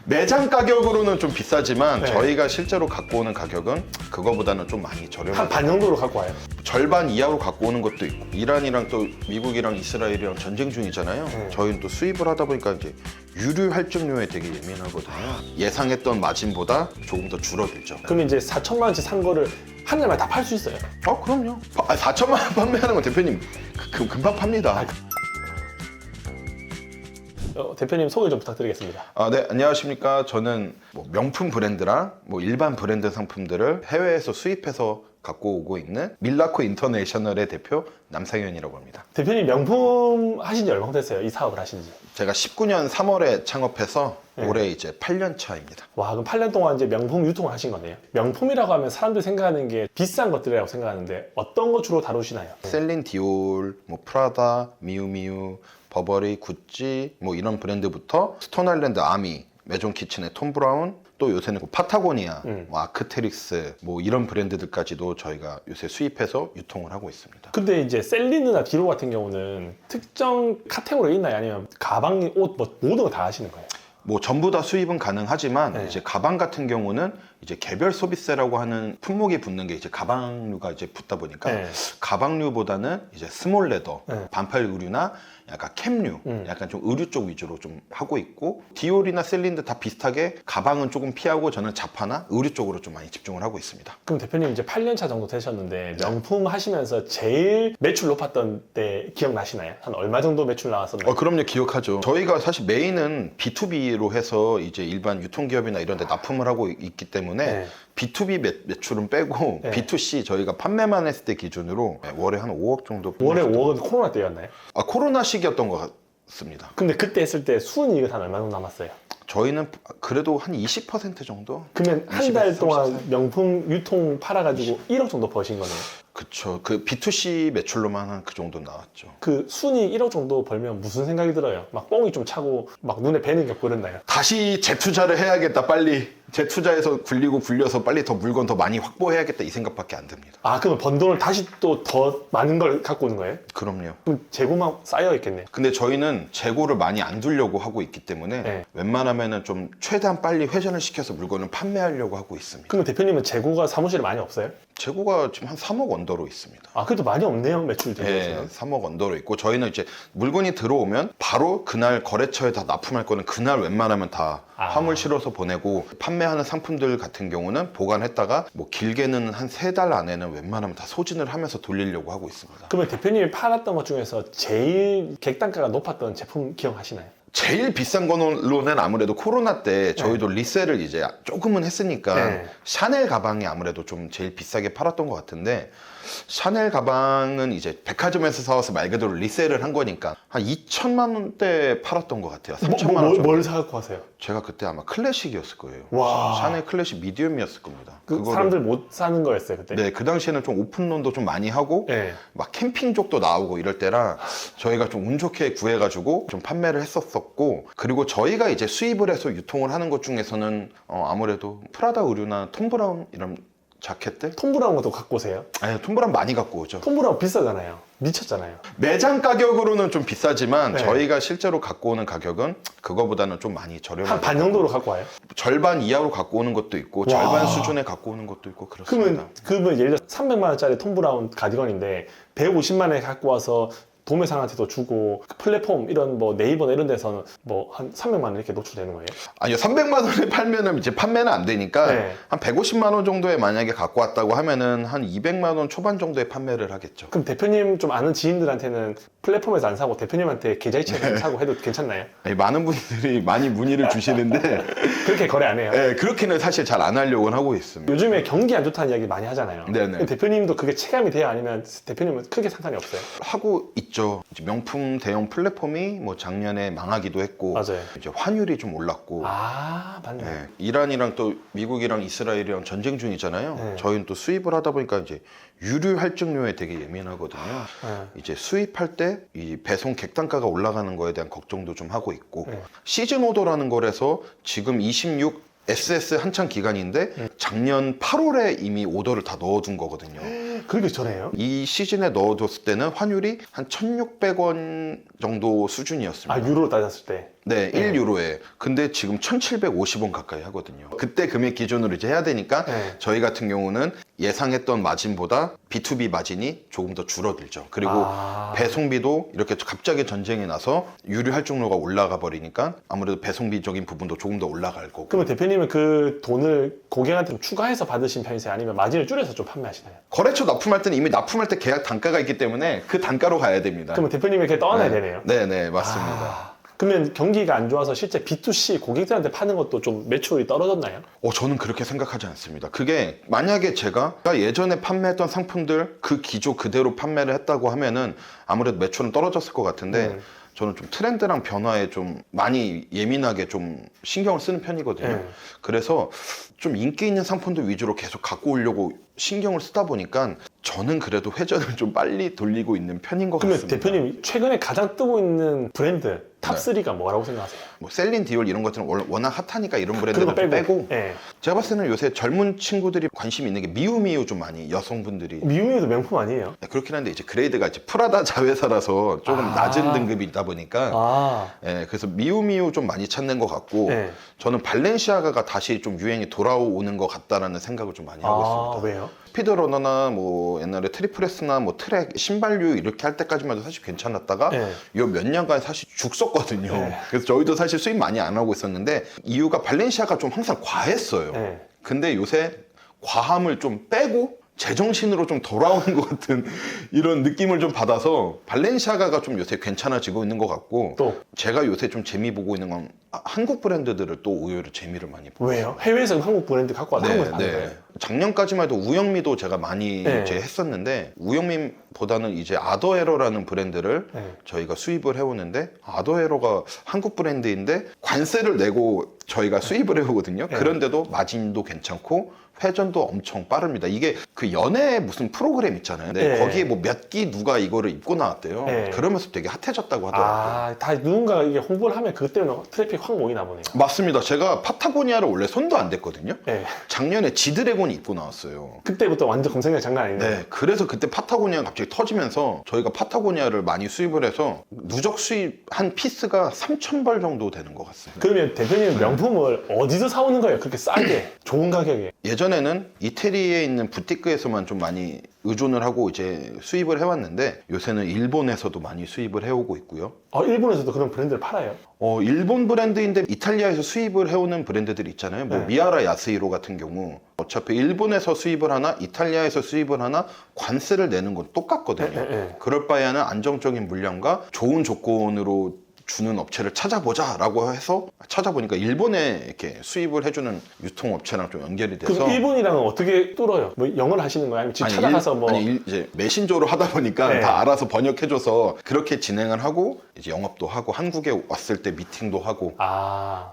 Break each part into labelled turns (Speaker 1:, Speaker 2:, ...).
Speaker 1: 매장 가격으로는 좀 비싸지만
Speaker 2: 네.
Speaker 1: 저희가 실제로 갖고 오는 가격은 그거보다는 좀 많이
Speaker 2: 한
Speaker 1: 저렴해요.
Speaker 2: 반 정도로 갖고 와요.
Speaker 1: 절반 이하로 갖고 오는 것도 있고, 이란이랑 또 미국이랑 이스라엘이랑 전쟁 중이잖아요.
Speaker 2: 네.
Speaker 1: 저희는 또 수입을 하다 보니까 이제 유류 할증료에 되게 예민하거든요. 예상했던 마진보다 조금 더 줄어들죠.
Speaker 2: 그러면 이제 4천만 원치 산 거를 한 달만에 다 팔 수 있어요.
Speaker 1: 그럼요. 4천만 원 판매하는 건 대표님 금방 팝니다.
Speaker 2: 대표님 소개 좀 부탁드리겠습니다.
Speaker 1: 네, 안녕하십니까. 저는 뭐 명품 브랜드랑 뭐 일반 브랜드 상품들을 해외에서 수입해서 갖고 오고 있는 밀라코 인터내셔널의 대표 남상현이라고 합니다.
Speaker 2: 대표님 명품 하신 지 얼마나 됐어요? 이 사업을 하신 지?
Speaker 1: 제가 19년 3월에 창업해서
Speaker 2: 네.
Speaker 1: 올해 이제 8년 차입니다.
Speaker 2: 와, 그럼 8년 동안 이제 명품 유통을 하신 거네요. 명품이라고 하면 사람들이 생각하는 게 비싼 것들이라고 생각하는데 어떤 거 주로 다루시나요?
Speaker 1: 셀린 디올, 뭐 프라다, 미우미우, 버버리, 구찌 뭐 이런 브랜드부터 스톤 아일랜드 아미, 메존 키친의 톰 브라운, 또 요새는 파타고니아, 뭐 아크테릭스 뭐 이런 브랜드들까지도 저희가 요새 수입해서 유통을 하고 있습니다.
Speaker 2: 근데 이제 셀린느나 디올 같은 경우는 특정 카테고리에 있나요? 아니면 가방, 옷, 뭐 모든 거 다 하시는 거예요?
Speaker 1: 뭐 전부 다 수입은 가능하지만
Speaker 2: 네.
Speaker 1: 이제 가방 같은 경우는 이제 개별 소비세라고 하는 품목이 붙는 게 이제 가방류가 이제 붙다 보니까
Speaker 2: 네.
Speaker 1: 가방류보다는 이제 스몰 레더,
Speaker 2: 네.
Speaker 1: 반팔 의류나 약간 캠류, 약간 좀 의류 쪽 위주로 좀 하고 있고, 디올이나 셀린도 다 비슷하게 가방은 조금 피하고 저는 자파나 의류 쪽으로 좀 많이 집중을 하고 있습니다.
Speaker 2: 그럼 대표님 이제 8년 차 정도 되셨는데 명품 하시면서 제일 매출 높았던 때 기억나시나요? 한 얼마 정도 매출 나왔었나요?
Speaker 1: 그럼요, 기억하죠. 저희가 사실 메인은 B2B로 해서 이제 일반 유통기업이나 이런 데 납품을 하고 있기 때문에
Speaker 2: 네.
Speaker 1: B2B 매출은 빼고
Speaker 2: 네.
Speaker 1: B2C 저희가 판매만 했을 때 기준으로 월에 한 5억 정도.
Speaker 2: 월에 5억은 코로나 때였나요?
Speaker 1: 코로나 시기였던 것 같습니다.
Speaker 2: 근데 그때 했을 때 순이익은 한 얼마 정도 남았어요?
Speaker 1: 저희는 그래도 한 20% 정도?
Speaker 2: 그러면 한
Speaker 1: 20에서
Speaker 2: 달 동안
Speaker 1: 30%.
Speaker 2: 명품 유통 팔아가지고 1억 정도 버신 거네요.
Speaker 1: 그쵸. 그 B2C 매출로만 한 그 정도 나왔죠.
Speaker 2: 그 순이 1억 정도 벌면 무슨 생각이 들어요? 막 뻥이 좀 차고 막 눈에 뵈는 게 그랬나요?
Speaker 1: 다시 재투자를 해야겠다, 빨리. 재투자해서 굴려서 빨리 더 물건 더 많이 확보해야겠다, 이 생각밖에 안 듭니다.
Speaker 2: 아, 그럼 번 돈을 다시 또 더 많은 걸 갖고 오는 거예요?
Speaker 1: 그럼요.
Speaker 2: 그럼 재고만 쌓여 있겠네요.
Speaker 1: 근데 저희는 재고를 많이 안 두려고 하고 있기 때문에
Speaker 2: 네.
Speaker 1: 웬만하면은 좀 최대한 빨리 회전을 시켜서 물건을 판매하려고 하고 있습니다.
Speaker 2: 그러면 대표님은 재고가 사무실에 많이 없어요?
Speaker 1: 재고가 지금 한 3억 언더로 있습니다.
Speaker 2: 아, 그래도 많이 없네요, 매출
Speaker 1: 네,
Speaker 2: 대비해서는.
Speaker 1: 3억 언더로 있고, 저희는 이제 물건이 들어오면 바로 그날 거래처에 다 납품할 거는 그날 웬만하면 다 화물 실어서 보내고, 판매하는 상품들 같은 경우는 보관했다가 뭐 길게는 한 3달 안에는 웬만하면 다 소진을 하면서 돌리려고 하고 있습니다.
Speaker 2: 그러면 대표님이 팔았던 것 중에서 제일 객단가가 높았던 제품 기억하시나요?
Speaker 1: 제일 비싼 거로는 아무래도 코로나 때 저희도 리셀을 이제 조금은 했으니까
Speaker 2: 네.
Speaker 1: 샤넬 가방이 아무래도 좀 제일 비싸게 팔았던 것 같은데, 샤넬 가방은 이제 백화점에서 사와서 말 그대로 리셀을 한 거니까 한 2천만 원대 팔았던 것 같아요. 3천만 원 정도.
Speaker 2: 뭘 사갖고 하세요?
Speaker 1: 제가 그때 아마 클래식이었을 거예요.
Speaker 2: 와.
Speaker 1: 샤넬 클래식 미디엄이었을 겁니다.
Speaker 2: 그
Speaker 1: 그거를-
Speaker 2: 사람들 못 사는 거였어요, 그때?
Speaker 1: 네, 그 당시에는 좀 오픈런도 좀 많이 하고
Speaker 2: 네.
Speaker 1: 막 캠핑족도 나오고 이럴 때라 저희가 좀 운 좋게 구해가지고 좀 판매를 했었었고, 그리고 저희가 이제 수입을 해서 유통을 하는 것 중에서는 아무래도 프라다 의류나 톰 브라운 이런 자켓들?
Speaker 2: 톰 브라운 것도 갖고 오세요?
Speaker 1: 아니, 톰 브라운 많이 갖고 오죠.
Speaker 2: 톰 브라운 비싸잖아요. 미쳤잖아요.
Speaker 1: 매장 가격으로는 좀 비싸지만
Speaker 2: 네.
Speaker 1: 저희가 실제로 갖고 오는 가격은 그거보다는 좀 많이
Speaker 2: 한
Speaker 1: 저렴하게,
Speaker 2: 반 정도로 갖고 와요?
Speaker 1: 절반 이하로 갖고 오는 것도 있고 절반 수준에 갖고 오는 것도 있고 그렇습니다.
Speaker 2: 그러면 예를 들어 300만 원짜리 톰 브라운 가디건인데 150만 원에 갖고 와서 도매상한테도 주고 플랫폼 이런 뭐 네이버나 이런 데서는 뭐 한 300만 원 이렇게 노출되는 거예요?
Speaker 1: 아니요, 300만 원에 팔면은 이제 판매는 안 되니까
Speaker 2: 네.
Speaker 1: 한 150만 원 정도에 만약에 갖고 왔다고 하면은 한 200만 원 초반 정도에 판매를 하겠죠.
Speaker 2: 그럼 대표님 좀 아는 지인들한테는 플랫폼에서 안 사고 대표님한테 계좌이체를 사고 해도 괜찮나요?
Speaker 1: 아니, 많은 분들이 많이 문의를 주시는데
Speaker 2: 그렇게 거래 안 해요?
Speaker 1: 네, 그렇게는 사실 잘 안 하려고는 하고 있습니다.
Speaker 2: 요즘에 경기 안 좋다는 이야기 많이 하잖아요.
Speaker 1: 네네.
Speaker 2: 대표님도 그게 체감이 돼요? 아니면 대표님은 크게 상관이 없어요?
Speaker 1: 하고 있죠. 이제 명품 대형 플랫폼이 뭐 작년에 망하기도 했고,
Speaker 2: 맞아요.
Speaker 1: 이제 환율이 좀 올랐고,
Speaker 2: 아, 맞네.
Speaker 1: 네, 이란이랑 또 미국이랑 이스라엘이랑 전쟁 중이잖아요.
Speaker 2: 네.
Speaker 1: 저희는 또 수입을 하다 보니까 이제 유류 할증료에 되게 예민하거든요.
Speaker 2: 네.
Speaker 1: 이제 수입할 때 이 배송 객단가가 올라가는 거에 대한 걱정도 좀 하고 있고,
Speaker 2: 네.
Speaker 1: 시즌 오더라는 거라서 지금 26 SS 한창 기간인데 작년 8월에 이미 오더를 다 넣어둔 거거든요.
Speaker 2: 그렇게 전해요?
Speaker 1: 이 시즌에 넣어뒀을 때는 환율이 한 1,600원 정도 수준이었습니다.
Speaker 2: 아, 유로로 따졌을 때.
Speaker 1: 네, 1유로에. 근데 지금 1,750원 가까이 하거든요. 그때 금액 기준으로 이제 해야 되니까
Speaker 2: 네.
Speaker 1: 저희 같은 경우는 예상했던 마진보다 B2B 마진이 조금 더 줄어들죠. 그리고 배송비도 이렇게 갑자기 전쟁이 나서 유류 할증료가 올라가 버리니까 아무래도 배송비적인 부분도 조금 더 올라갈 거고.
Speaker 2: 그러면 대표님은 그 돈을 고객한테 좀 추가해서 받으신 편이세요? 아니면 마진을 줄여서 좀 판매하시나요?
Speaker 1: 거래처 납품할 때는 이미 납품할 때 계약 단가가 있기 때문에 그 단가로 가야 됩니다.
Speaker 2: 그러면 대표님이 이렇게 떠나야 되네요.
Speaker 1: 네, 맞습니다.
Speaker 2: 그러면 경기가 안 좋아서 실제 B2C 고객들한테 파는 것도 좀 매출이 떨어졌나요?
Speaker 1: 저는 그렇게 생각하지 않습니다. 그게 만약에 제가 예전에 판매했던 상품들 그 기조 그대로 판매를 했다고 하면은 아무래도 매출은 떨어졌을 것 같은데 저는 좀 트렌드랑 변화에 좀 많이 예민하게 좀 신경을 쓰는 편이거든요. 그래서 좀 인기 있는 상품들 위주로 계속 갖고 오려고 신경을 쓰다 보니까 저는 그래도 회전을 좀 빨리 돌리고 있는 편인 것
Speaker 2: 그러면
Speaker 1: 같습니다.
Speaker 2: 대표님 최근에 가장 뜨고 있는 브랜드 탑3가 뭐라고 생각하세요?
Speaker 1: 뭐 셀린 디올 이런 것들은 워낙 핫하니까 이런 브랜드는 좀 빼고
Speaker 2: 네.
Speaker 1: 제가 봤을 때는 요새 젊은 친구들이 관심 있는 게 미우미우 좀 많이 여성분들이
Speaker 2: 미우미우도 명품 아니에요?
Speaker 1: 네, 그렇긴 한데 이제 그레이드가 이제 프라다 자회사라서 조금 낮은 등급이다 보니까 그래서 미우미우 좀 많이 찾는 것 같고 저는 발렌시아가가 다시 좀 유행이 돌아오는 것 같다라는 생각을 좀 많이 하고 있습니다.
Speaker 2: 왜요?
Speaker 1: 스피드러너나 뭐 옛날에 트리프레스나 뭐 트랙, 신발류 이렇게 할 때까지만 해도 사실 괜찮았다가 요 몇 년간 사실 죽었거든요. 그래서 저희도 사실 수입 많이 안 하고 있었는데 이유가 발렌시아가 좀 항상 과했어요. 근데 요새 과함을 좀 빼고 제정신으로 좀 돌아오는 것 같은 이런 느낌을 좀 받아서 발렌시아가가 좀 요새 괜찮아지고 있는 것 같고
Speaker 2: 또
Speaker 1: 제가 요새 좀 재미 보고 있는 건 한국 브랜드들을 또 의외로 재미를 많이 보고
Speaker 2: 왜요? 해외에서 한국 브랜드 갖고 와서 한국에서 파는 거예요?
Speaker 1: 작년까지만 해도 우영미도 제가 많이 이제 했었는데 우영미보다는 이제 아더에러라는 브랜드를 저희가 수입을 해오는데 아더에러가 한국 브랜드인데 관세를 내고 저희가 수입을 해오거든요. 그런데도 마진도 괜찮고 회전도 엄청 빠릅니다. 이게 그 연예 무슨 프로그램 있잖아요. 거기에 뭐 몇 기 누가 이거를 입고 나왔대요. 그러면서 되게 핫해졌다고 하더라고요.
Speaker 2: 다 누군가 이게 홍보를 하면 그것 때문에 트래픽 확 모이나 보네요.
Speaker 1: 맞습니다. 제가 파타고니아를 원래 손도 안 댔거든요. 작년에 지드래곤이 입고 나왔어요.
Speaker 2: 그때부터 완전 검색량 장난 아닌데.
Speaker 1: 그래서 그때 파타고니아가 갑자기 터지면서 저희가 파타고니아를 많이 수입을 해서 누적 수입 한 피스가 3,000벌 정도 되는 것 같습니다.
Speaker 2: 그러면 대표님 명품을 어디서 사오는 거예요? 그렇게 싸게 좋은 가격에.
Speaker 1: 예전에는 이태리에 있는 부티크에서만 좀 많이 의존을 하고 이제 수입을 해왔는데 요새는 일본에서도 많이 수입을 해오고 있고요.
Speaker 2: 일본에서도 그런 브랜드를 팔아요?
Speaker 1: 일본 브랜드인데 이탈리아에서 수입을 해오는 브랜드들 있잖아요. 뭐 미아라 야스히로 같은 경우 어차피 일본에서 수입을 하나 이탈리아에서 수입을 하나 관세를 내는 건 똑같거든요. 그럴 바에는 안정적인 물량과 좋은 조건으로 주는 업체를 찾아보자 라고 해서 찾아보니까 일본에 이렇게 수입을 해주는 유통업체랑 좀 연결이 돼서
Speaker 2: 그럼 일본이랑은 어떻게 뚫어요? 뭐 영어를 하시는 거예요? 아니면 직접 찾아가서
Speaker 1: 이제 메신저로 하다 보니까 다 알아서 번역해줘서 그렇게 진행을 하고 이제 영업도 하고 한국에 왔을 때 미팅도 하고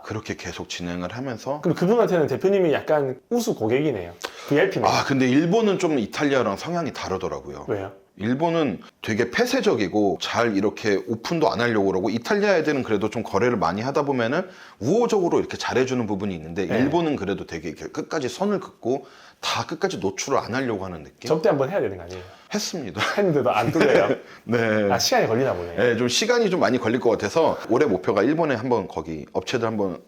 Speaker 1: 그렇게 계속 진행을 하면서
Speaker 2: 그럼 그분한테는 대표님이 약간 우수 고객이네요. VIP네요.
Speaker 1: 근데 일본은 좀 이탈리아랑 성향이 다르더라고요.
Speaker 2: 왜요?
Speaker 1: 일본은 되게 폐쇄적이고 잘 이렇게 오픈도 안 하려고 그러고 이탈리아 애들은 그래도 좀 거래를 많이 하다 보면은 우호적으로 이렇게 잘해주는 부분이 있는데 일본은 그래도 되게 이렇게 끝까지 선을 긋고 다 끝까지 노출을 안 하려고 하는 느낌?
Speaker 2: 접대 한번 해야 되는 거 아니에요?
Speaker 1: 했습니다.
Speaker 2: 했는데도 안 뚫려요?
Speaker 1: 네.
Speaker 2: 시간이 걸리나 보네요.
Speaker 1: 네, 좀 시간이 좀 많이 걸릴 것 같아서 올해 목표가 일본에 한번 거기 업체들 한번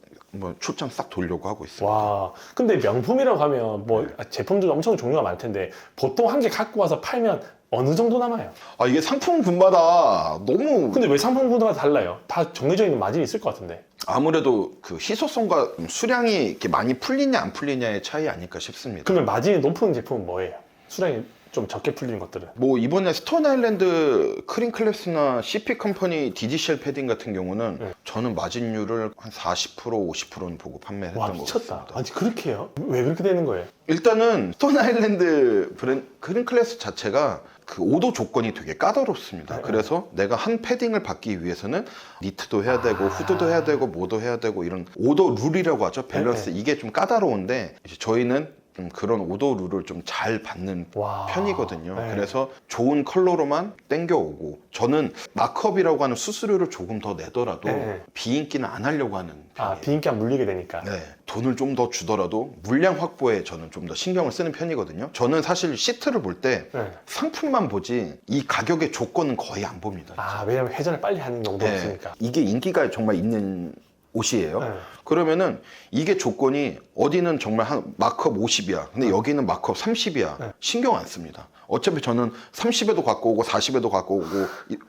Speaker 1: 출장 싹 돌려고 하고 있습니다.
Speaker 2: 와, 근데 명품이라고 하면 뭐 제품들도 엄청 종류가 많을 텐데 보통 한 개 갖고 와서 팔면 어느 정도 남아요?
Speaker 1: 이게 상품군마다 너무
Speaker 2: 근데 왜 상품군마다 달라요? 다 정해져 있는 마진이 있을 것 같은데.
Speaker 1: 아무래도 그 희소성과 수량이 이렇게 많이 풀리냐 안 풀리냐의 차이 아닐까 싶습니다.
Speaker 2: 그러면 마진이 높은 제품은 뭐예요? 수량이 좀 적게 풀리는 것들은?
Speaker 1: 뭐 이번에 스톤 아일랜드 크린클래스나 CP 컴퍼니 DGCL 패딩 같은 경우는 저는 마진율을 한 40% 50%는 보고 판매했던 것
Speaker 2: 미쳤다.
Speaker 1: 같습니다.
Speaker 2: 아니 그렇게 해요? 왜 그렇게 되는 거예요?
Speaker 1: 일단은 스톤 아일랜드 크린클래스 자체가 그 오도 조건이 되게 까다롭습니다. 그래서 내가 한 패딩을 받기 위해서는 니트도 해야 되고 후드도 해야 되고 뭐도 해야 되고 이런 오도 룰이라고 하죠. 밸런스 이게 좀 까다로운데 이제 저희는 좀 그런 오도 룰을 좀 잘 받는 편이거든요. 그래서 좋은 컬러로만 땡겨오고 저는 마크업이라고 하는 수수료를 조금 더 내더라도 비인기는 안 하려고 하는 편이에요.
Speaker 2: 비인기 안 물리게 되니까.
Speaker 1: 네. 돈을 좀 더 주더라도 물량 확보에 저는 좀 더 신경을 쓰는 편이거든요. 저는 사실 시트를 볼 때
Speaker 2: 네.
Speaker 1: 상품만 보지 이 가격의 조건은 거의 안 봅니다.
Speaker 2: 아, 왜냐면 회전을 빨리 하는 용도가 있으니까.
Speaker 1: 이게 인기가 정말 있는 옷이에요.
Speaker 2: 네.
Speaker 1: 그러면은 이게 조건이 어디는 정말 한 마크업 50이야. 근데 여기는 마크업 30이야.
Speaker 2: 네.
Speaker 1: 신경 안 씁니다. 어차피 저는 30에도 갖고 오고 40에도 갖고 오고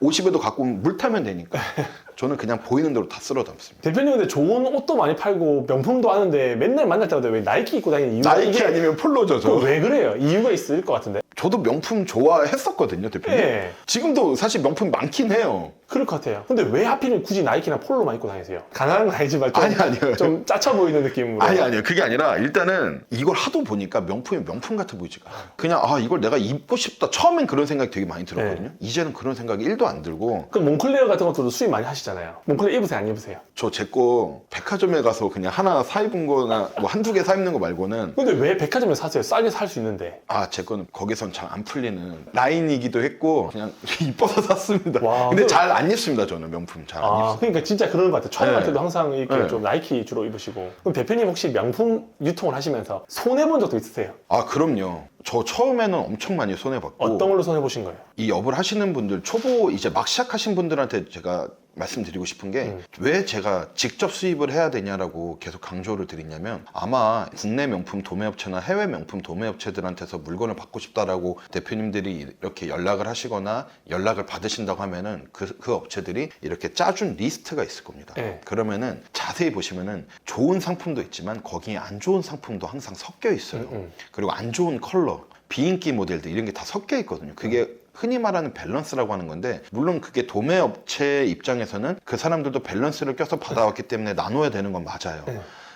Speaker 1: 50에도 갖고 오면 물 타면 되니까 저는 그냥 보이는 대로 다 쓸어 담습니다.
Speaker 2: 대표님 근데 좋은 옷도 많이 팔고 명품도 하는데 맨날 만날 때마다 왜 나이키 입고 다니는 이유가
Speaker 1: 나이키 아니면 폴로죠, 저.
Speaker 2: 왜 그래요? 이유가 있을 것 같은데.
Speaker 1: 저도 명품 좋아했었거든요, 대표님.
Speaker 2: 네.
Speaker 1: 지금도 사실 명품 많긴 해요.
Speaker 2: 그럴 것 같아요. 근데 왜 하필 굳이 나이키나 폴로만 입고 다니세요? 가난한 건 아니지만 좀,
Speaker 1: 아니요.
Speaker 2: 좀 짜쳐 보이는 느낌으로.
Speaker 1: 아니요. 그게 아니라 일단은 이걸 하도 보니까 명품이 명품 같아 보이지가 않아요. 그냥 이걸 내가 입고 싶다. 처음엔 그런 생각이 되게 많이 들었거든요. 이제는 그런 생각이 1도 안 들고
Speaker 2: 그럼 몽클레어 같은 것도 수입 많이 하시잖아요. 몽클레어 입으세요, 안 입으세요?
Speaker 1: 저 제 거 백화점에 가서 그냥 하나 사 입은 거나 뭐 한두 개 사 입는 거 말고는
Speaker 2: 근데 왜 백화점에 사세요? 싸게 살 수 있는데.
Speaker 1: 제 거는 거기선 잘 안 풀리는 라인이기도 했고 그냥 이뻐서 샀습니다.
Speaker 2: 와,
Speaker 1: 근데
Speaker 2: 그럼-
Speaker 1: 잘 안 입습니다. 저는 명품 잘 안 입습니다.
Speaker 2: 그러니까 진짜 그런 것 같아요. 촬영할
Speaker 1: 네.
Speaker 2: 때도 항상 이렇게
Speaker 1: 네.
Speaker 2: 좀 나이키 주로 입으시고. 그럼 대표님 혹시 명품 유통을 하시면서 손해본 적도 있으세요?
Speaker 1: 그럼요. 저 처음에는 엄청 많이 손해봤고
Speaker 2: 어떤 걸로 손해보신 거예요?
Speaker 1: 이 업을 하시는 분들 초보 이제 막 시작하신 분들한테 제가 말씀드리고 싶은 게 왜 제가 직접 수입을 해야 되냐라고 계속 강조를 드리냐면 아마 국내 명품 도매업체나 해외 명품 도매업체들한테서 물건을 받고 싶다라고 대표님들이 이렇게 연락을 하시거나 연락을 받으신다고 하면은 그 업체들이 이렇게 짜준 리스트가 있을 겁니다.
Speaker 2: 네.
Speaker 1: 그러면은 자세히 보시면은 좋은 상품도 있지만 거기에 안 좋은 상품도 항상 섞여 있어요. 그리고 안 좋은 컬러, 비인기 모델들 이런 게 다 섞여 있거든요. 그게 흔히 말하는 밸런스라고 하는 건데 물론 그게 도매업체 입장에서는 그 사람들도 밸런스를 껴서 받아왔기 때문에 나눠야 되는 건 맞아요.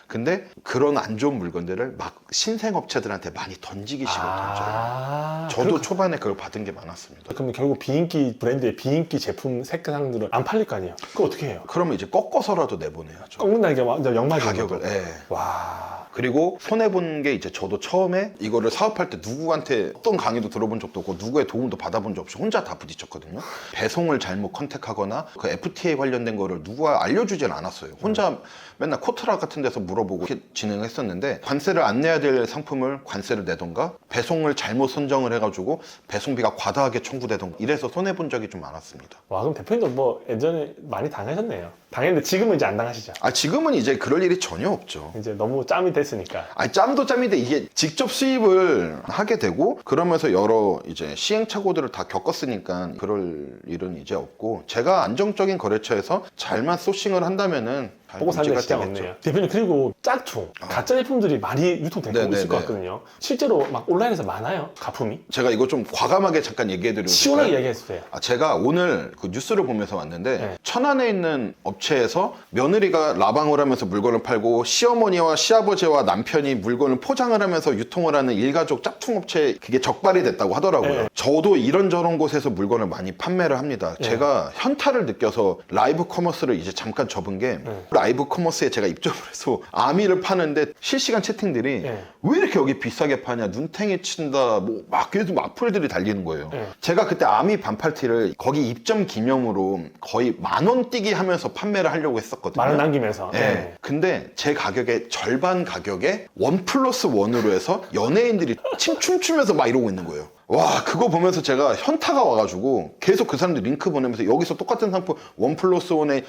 Speaker 1: 근데 그런 안 좋은 물건들을 막 신생업체들한테 많이 던지기 싫거든요. 저도 초반에 그걸 받은 게 많았습니다.
Speaker 2: 그럼 결국 비인기 브랜드의 비인기 제품 색상들은 안 팔릴 거 아니에요? 그거 어떻게 해요?
Speaker 1: 그러면 이제 꺾어서라도 내보내야죠.
Speaker 2: 꺾는다는 게 완전 역마진
Speaker 1: 가격을.
Speaker 2: 거죠.
Speaker 1: 예.
Speaker 2: 와.
Speaker 1: 그리고 손해본 게 이제 저도 처음에 이거를 사업할 때 누구한테 어떤 강의도 들어본 적도 없고 누구의 도움도 받아본 적 없이 혼자 다 부딪혔거든요. 배송을 잘못 컨택하거나 그 FTA 관련된 거를 누가 알려주질 않았어요. 혼자 맨날 코트라 같은 데서 물어보고 이렇게 진행했었는데 관세를 안 내야 될 상품을 관세를 내던가 배송을 잘못 선정을 해가지고 배송비가 과다하게 청구되던가 이래서 손해본 적이 좀 많았습니다.
Speaker 2: 와, 그럼 대표님도 뭐 예전에 많이 당하셨네요. 당했는데 지금은 이제 안 당하시죠?
Speaker 1: 지금은 이제 그럴 일이 전혀 없죠.
Speaker 2: 이제 너무 짬이 됐으니까.
Speaker 1: 짬도 짬인데 이게 직접 수입을 하게 되고 그러면서 여러 이제 시행착오들을 다 겪었으니까 그럴 일은 이제 없고 제가 안정적인 거래처에서 잘만 소싱을 한다면은 잘
Speaker 2: 보고 사는
Speaker 1: 유지가
Speaker 2: 시장
Speaker 1: 되겠죠.
Speaker 2: 없네요. 대표님 그리고 짝퉁, 가짜 제품들이 많이 유통되고
Speaker 1: 네네네.
Speaker 2: 있을 것 같거든요. 실제로 막 온라인에서 많아요? 가품이?
Speaker 1: 제가 이거 좀 과감하게 잠깐 얘기해드리고
Speaker 2: 시원하게
Speaker 1: 싶어요.
Speaker 2: 이야기해주세요.
Speaker 1: 제가 오늘 그 뉴스를 보면서 왔는데
Speaker 2: 네.
Speaker 1: 천안에 있는 업체에서 며느리가 라방을 하면서 물건을 팔고 시어머니와 시아버지와 남편이 물건을 포장을 하면서 유통을 하는 일가족 짝퉁 업체에 그게 적발이 됐다고 하더라고요.
Speaker 2: 네.
Speaker 1: 저도 이런저런 곳에서 물건을 많이 판매를 합니다.
Speaker 2: 네.
Speaker 1: 제가 현타를 느껴서 라이브 커머스를 이제 잠깐 접은 게 라이브 커머스에 제가 입점을 해서 아미를 파는데 실시간 채팅들이
Speaker 2: 네.
Speaker 1: 왜 이렇게 여기 비싸게 파냐, 눈탱이 친다, 뭐 막 계속 악플들이 달리는 거예요.
Speaker 2: 네.
Speaker 1: 제가 그때 아미 반팔티를 거기 입점 기념으로 거의 10,000원 뛰기 하면서 판매를 하려고 했었거든요.
Speaker 2: 만원 남기면서.
Speaker 1: 네. 근데 제 가격의 절반 가격에 1+1으로 해서 연예인들이 춤추면서 막 이러고 있는 거예요. 와, 그거 보면서 제가 현타가 와가지고 계속 그 사람들 링크 보내면서 여기서 똑같은 상품 1+1에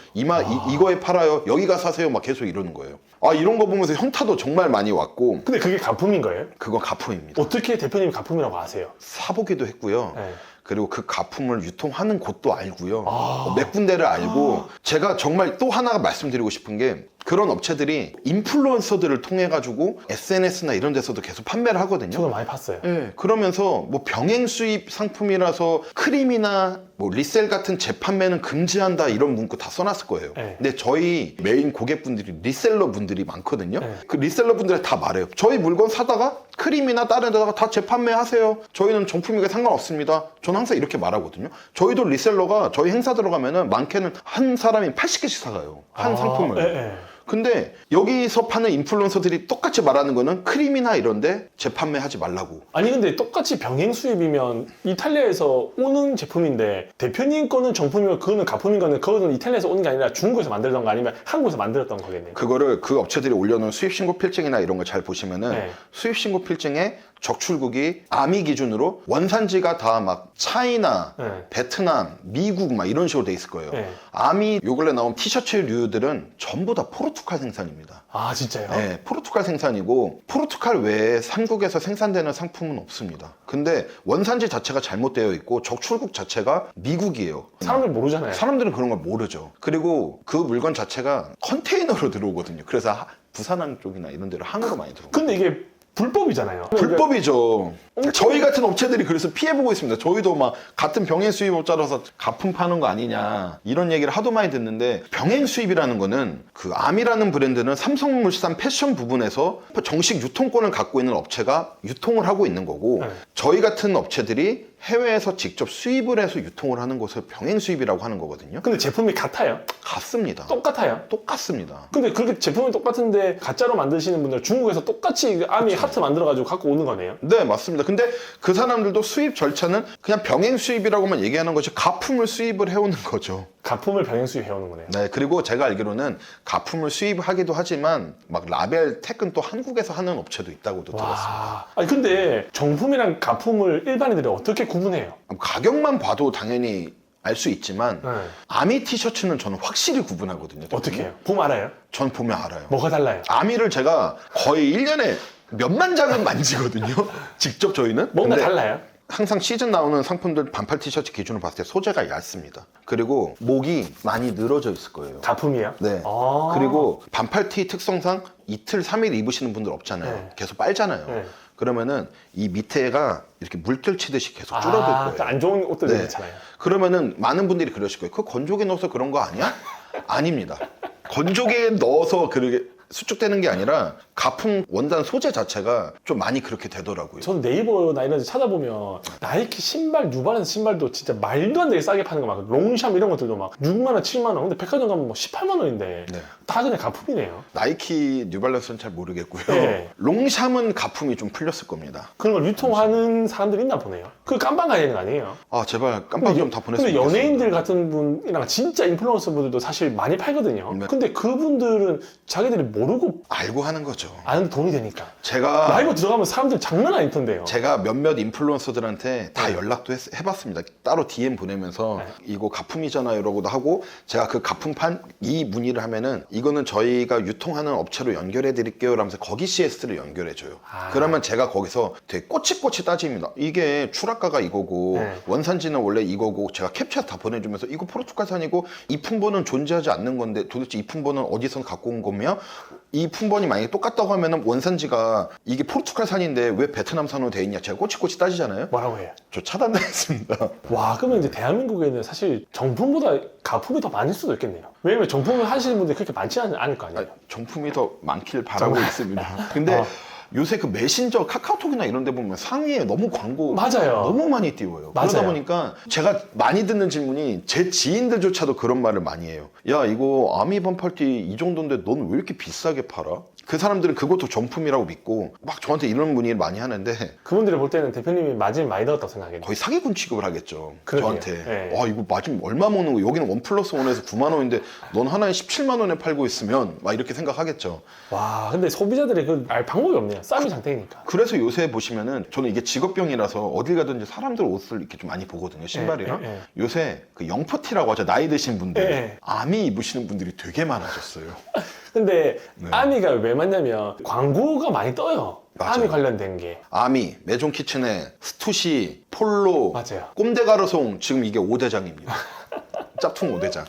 Speaker 1: 이거에 팔아요, 여기가 사세요, 막 계속 이러는 거예요. 이런 거 보면서 현타도 정말 많이 왔고
Speaker 2: 근데 그게 가품인 거예요?
Speaker 1: 그거 가품입니다.
Speaker 2: 어떻게 대표님이 가품이라고 아세요?
Speaker 1: 사보기도 했고요.
Speaker 2: 네.
Speaker 1: 그리고 그 가품을 유통하는 곳도 알고요. 몇 군데를 알고 제가 정말 또 하나 말씀드리고 싶은 게 그런 업체들이 인플루언서들을 통해 가지고 SNS나 이런 데서도 계속 판매를 하거든요.
Speaker 2: 저도 많이 봤어요.
Speaker 1: 네, 그러면서 뭐 병행 수입 상품이라서 크림이나 뭐 리셀 같은 재판매는 금지한다 이런 문구 다 써놨을 거예요.
Speaker 2: 네.
Speaker 1: 근데 저희 메인 고객분들이 리셀러 분들이 많거든요.
Speaker 2: 네.
Speaker 1: 그 리셀러 분들이 다 말해요. 저희 물건 사다가 크림이나 다른 데다가 다 재판매 하세요. 저희는 정품이가 상관없습니다. 저는 항상 이렇게 말하거든요. 저희도 리셀러가 저희 행사 들어가면은 많게는 한 사람이 80개씩 사가요. 한 상품을.
Speaker 2: 네.
Speaker 1: 근데 여기서 파는 인플루언서들이 똑같이 말하는 거는 크림이나 이런데 재판매하지 말라고.
Speaker 2: 아니 근데 똑같이 병행 수입이면 이탈리아에서 오는 제품인데 대표님 거는 정품이면 그거는 가품인 거는 그거는 이탈리아에서 오는 게 아니라 중국에서 만들던 거 아니면 한국에서 만들었던 거겠네요.
Speaker 1: 그거를 그 업체들이 올려놓은 수입신고 필증이나 이런 거 잘 보시면은
Speaker 2: 네.
Speaker 1: 수입신고 필증에 적출국이 아미 기준으로 원산지가 다 막 차이나
Speaker 2: 네.
Speaker 1: 베트남, 미국 막 이런 식으로 돼 있을 거예요.
Speaker 2: 네.
Speaker 1: 아미 요 근래 나온 티셔츠류들은 전부 다 포르투갈 생산입니다.
Speaker 2: 아 진짜요?
Speaker 1: 네, 포르투갈 생산이고 포르투갈 외에 삼국에서 생산되는 상품은 없습니다. 근데 원산지 자체가 잘못되어 있고 적출국 자체가 미국이에요.
Speaker 2: 사람들 모르잖아요.
Speaker 1: 사람들은 그런 걸 모르죠. 그리고 그 물건 자체가 컨테이너로 들어오거든요. 그래서 부산항 쪽이나 이런 데로 항으로 많이 들어오고.
Speaker 2: 근데 이게 불법이잖아요.
Speaker 1: 불법이죠. 저희 같은 업체들이 그래서 피해보고 있습니다. 저희도 막 같은 병행 수입업자라서 가품 파는 거 아니냐 이런 얘기를 하도 많이 듣는데, 병행 수입이라는 거는 그 아미라는 브랜드는 삼성물산 패션 부분에서 정식 유통권을 갖고 있는 업체가 유통을 하고 있는 거고,
Speaker 2: 네.
Speaker 1: 저희 같은 업체들이 해외에서 직접 수입을 해서 유통을 하는 것을 병행 수입이라고 하는 거거든요.
Speaker 2: 근데 제품이 같아요?
Speaker 1: 같습니다.
Speaker 2: 똑같아요?
Speaker 1: 똑같습니다.
Speaker 2: 근데 그렇게 제품이 똑같은데 가짜로 만드시는 분들 중국에서 똑같이 아미 하트 만들어가지고 갖고 오는 거네요?
Speaker 1: 네, 맞습니다. 근데 그 사람들도 수입 절차는 그냥 병행 수입이라고만 얘기하는 것이 가품을 수입을 해오는 거죠.
Speaker 2: 가품을 병행 수입해오는 거네요.
Speaker 1: 네, 그리고 제가 알기로는 가품을 수입하기도 하지만 막 라벨 택은 또 한국에서 하는 업체도 있다고도 들었습니다.
Speaker 2: 와. 아니 근데 정품이랑 가품을 일반인들이 어떻게 구분해요?
Speaker 1: 가격만 봐도 당연히 알 수 있지만
Speaker 2: 네.
Speaker 1: 아미 티셔츠는 저는 확실히 구분하거든요.
Speaker 2: 어떻게 해요? 보면 알아요?
Speaker 1: 전 보면 알아요.
Speaker 2: 뭐가 달라요?
Speaker 1: 아미를 제가 거의 1년에 몇만 장은 만지거든요. 직접 저희는.
Speaker 2: 뭔가
Speaker 1: 근데
Speaker 2: 달라요?
Speaker 1: 항상 시즌 나오는 상품들 반팔 티셔츠 기준으로 봤을 때 소재가 얇습니다. 그리고 목이 많이 늘어져 있을 거예요.
Speaker 2: 가품이요?
Speaker 1: 네.
Speaker 2: 아.
Speaker 1: 그리고 반팔 티 특성상 이틀, 3일 입으시는 분들 없잖아요.
Speaker 2: 네.
Speaker 1: 계속 빨잖아요.
Speaker 2: 네.
Speaker 1: 그러면은 이 밑에가 이렇게 물결 치듯이 계속 줄어들 거예요.
Speaker 2: 안 좋은 옷들
Speaker 1: 네.
Speaker 2: 있잖아요.
Speaker 1: 그러면은 많은 분들이 그러실 거예요. 그 건조기에 넣어서 그런 거 아니야? 아닙니다. 건조기에 넣어서 그렇게 수축되는 게 아니라 가품 원단 소재 자체가 좀 많이 그렇게 되더라고요.
Speaker 2: 저는 네이버나 이런 데 찾아보면 나이키 신발, 뉴발란스 신발도 진짜 말도 안 되게 싸게 파는 거 막 롱샴 이런 것들도 막 6만 원, 7만 원. 근데 백화점 가면 뭐 18만 원인데
Speaker 1: 네.
Speaker 2: 다 그냥 가품이네요.
Speaker 1: 나이키, 뉴발란스는 잘 모르겠고요.
Speaker 2: 네.
Speaker 1: 롱샴은 가품이 좀 풀렸을 겁니다.
Speaker 2: 그런 걸 유통하는 사람들이 있나 보네요. 그 깜빵 가야 되는 거 아니에요?
Speaker 1: 아 제발 깜빡 좀 다 보냈으면
Speaker 2: 근데
Speaker 1: 좋겠습니다.
Speaker 2: 연예인들 같은 분이랑 진짜 인플루언서 분들도 사실 많이 팔거든요.
Speaker 1: 네.
Speaker 2: 근데 그분들은 자기들이 모르고
Speaker 1: 알고 하는 거죠.
Speaker 2: 아는 돈이 되니까.
Speaker 1: 제가
Speaker 2: 라이브 들어가면 사람들 장난 아니던데요.
Speaker 1: 제가 몇몇 인플루언서들한테 다
Speaker 2: 네.
Speaker 1: 연락도 해봤습니다. 따로 DM 보내면서
Speaker 2: 네.
Speaker 1: 이거 가품이잖아요 이러고도 하고, 제가 그 가품판 이 문의를 하면은 이거는 저희가 유통하는 업체로 연결해 드릴게요 라면서 거기 CS를 연결해 줘요.
Speaker 2: 아.
Speaker 1: 그러면 제가 거기서 되게 꼬치꼬치 따집니다. 이게 출하가가 이거고
Speaker 2: 네.
Speaker 1: 원산지는 원래 이거고, 제가 캡처 다 보내주면서 이거 포르투갈산이고 이 품번은 존재하지 않는 건데 도대체 이 품번은 어디서 갖고 온 거며, 이 품번이 만약에 똑같다고 하면은 원산지가 이게 포르투갈산인데 왜 베트남산으로 돼 있냐, 제가 꼬치꼬치 따지잖아요.
Speaker 2: 뭐라고 해요?
Speaker 1: 저 차단당했습니다.
Speaker 2: 와, 그러면 이제 대한민국에는 사실 정품보다 가품이 더 많을 수도 있겠네요. 왜냐면 정품을 하시는 분들이 그렇게 많지 않을 거 아니에요?
Speaker 1: 정품이 더 많길 바라고
Speaker 2: 정말?
Speaker 1: 있습니다. 근데 요새 그 메신저 카카오톡이나 이런 데 보면 상위에 너무 광고
Speaker 2: 맞아요.
Speaker 1: 너무 많이 띄워요.
Speaker 2: 맞아요.
Speaker 1: 그러다 보니까 제가 많이 듣는 질문이, 제 지인들조차도 그런 말을 많이 해요. 야, 이거 아미 반팔티 이 정도인데 넌 왜 이렇게 비싸게 팔아? 그 사람들은 그것도 정품이라고 믿고 막 저한테 이런 문의를 많이 하는데
Speaker 2: 그분들이 볼 때는 대표님이 마진 많이 넣었다고 생각해요.
Speaker 1: 거의 사기꾼 취급을 하겠죠.
Speaker 2: 그러게요.
Speaker 1: 저한테.
Speaker 2: 네.
Speaker 1: 와, 이거 마진 얼마 먹는 거, 여기는 1+1에서 9만 원인데 넌 하나에 17만 원에 팔고 있으면 막 이렇게 생각하겠죠.
Speaker 2: 와, 근데 소비자들이 그 알 방법이 없네요. 쌈이 장땡이니까.
Speaker 1: 그래서 요새 보시면은 저는 이게 직업병이라서 어딜 가든지 사람들 옷을 이렇게 좀 많이 보거든요. 신발이랑.
Speaker 2: 예, 예.
Speaker 1: 요새 그 영포티라고 하죠. 나이 드신 분들.
Speaker 2: 예, 예.
Speaker 1: 아미 입으시는 분들이 되게 많아졌어요.
Speaker 2: 근데
Speaker 1: 네.
Speaker 2: 아미가 왜 맞냐면 광고가 많이 떠요.
Speaker 1: 맞아요.
Speaker 2: 아미 관련된 게.
Speaker 1: 아미, 메종 키친에, 스투시, 폴로,
Speaker 2: 맞아요.
Speaker 1: 꼼데가르송, 지금 이게 5대장입니다. 짝퉁 5대장.